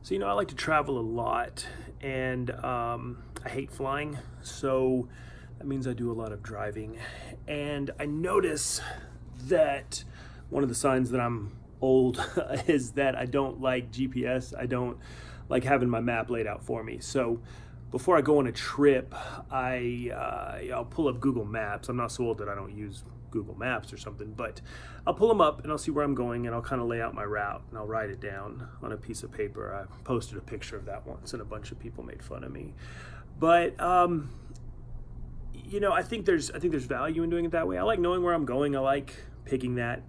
So, I like to travel a lot, and I hate flying. So that means I do a lot of driving. And I notice that one of the signs that I'm old is that I don't like GPS. I don't like having my map laid out for me. So before I go on a trip, I'll pull up Google Maps. I'm not so old that I don't use Google Maps or something, but I'll pull them up and I'll see where I'm going, and I'll kind of lay out my route and I'll write it down on a piece of paper. I posted a picture of that once and a bunch of people made fun of me. But I think there's value in doing it that way. I like knowing where I'm going. I like picking that.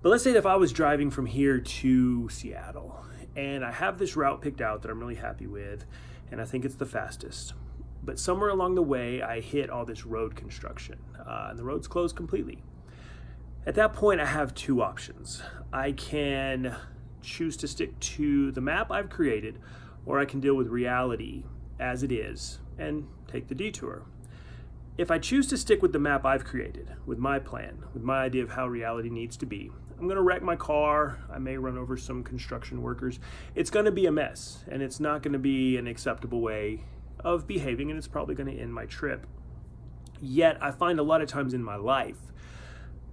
But let's say that if I was driving from here to Seattle and I have this route picked out that I'm really happy with, and I think it's the fastest. But somewhere along the way, I hit all this road construction, and the road's closed completely. At that point, I have two options. I can choose to stick to the map I've created, or I can deal with reality as it is and take the detour. If I choose to stick with the map I've created, with my plan, with my idea of how reality needs to be, I'm going to wreck my car. I may run over some construction workers. It's going to be a mess, and it's not going to be an acceptable way of behaving, and it's probably going to end my trip. Yet I find a lot of times in my life,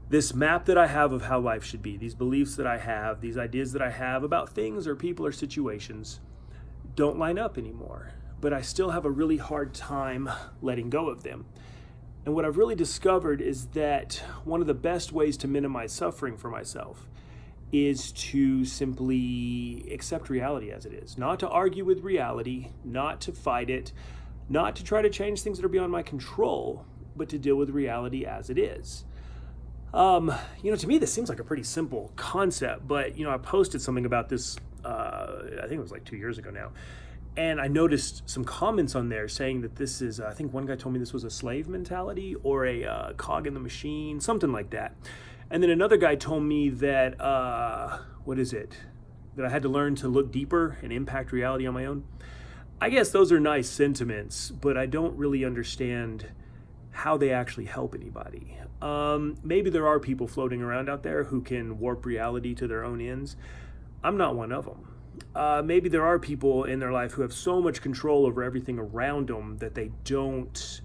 this map that I have of how life should be, these beliefs that I have, these ideas that I have about things or people or situations don't line up anymore. But I still have a really hard time letting go of them. And what I've really discovered is that one of the best ways to minimize suffering for myself is to simply accept reality as it is. Not to argue with reality, not to fight it, not to try to change things that are beyond my control, but to deal with reality as it is. To me, this seems like a pretty simple concept, but, I posted something about this, I think it was like 2 years ago now. And I noticed some comments on there saying that this is, I think one guy told me this was a slave mentality or a cog in the machine, something like that. And then another guy told me that, that I had to learn to look deeper and impact reality on my own. I guess those are nice sentiments, but I don't really understand how they actually help anybody. Maybe there are people floating around out there who can warp reality to their own ends. I'm not one of them. Maybe there are people in their life who have so much control over everything around them that they don't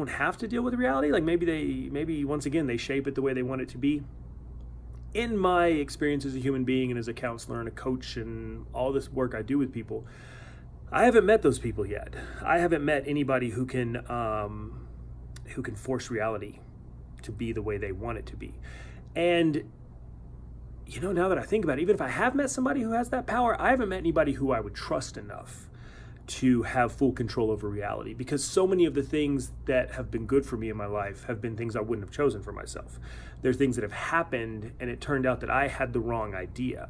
have to deal with reality. Like maybe once again, they shape it the way they want it to be. In my experience as a human being and as a counselor and a coach and all this work I do with people, I haven't met those people yet. I haven't met anybody who can force reality to be the way they want it to be. And now that I think about it, even if I have met somebody who has that power, I haven't met anybody who I would trust enough to have full control over reality, because so many of the things that have been good for me in my life have been things I wouldn't have chosen for myself. They're things that have happened, and it turned out that I had the wrong idea.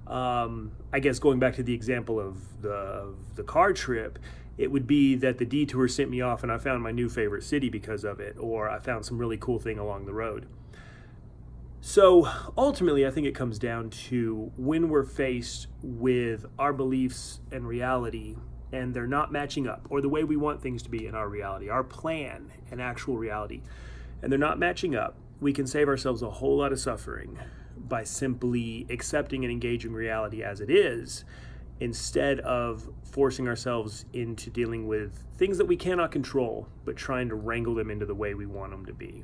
I guess going back to the example of the car trip, it would be that the detour sent me off and I found my new favorite city because of it, or I found some really cool thing along the road. So ultimately, I think it comes down to when we're faced with our beliefs and reality, and they're not matching up, or the way we want things to be in our reality, our plan and actual reality, and they're not matching up, we can save ourselves a whole lot of suffering by simply accepting and engaging reality as it is, instead of forcing ourselves into dealing with things that we cannot control, but trying to wrangle them into the way we want them to be.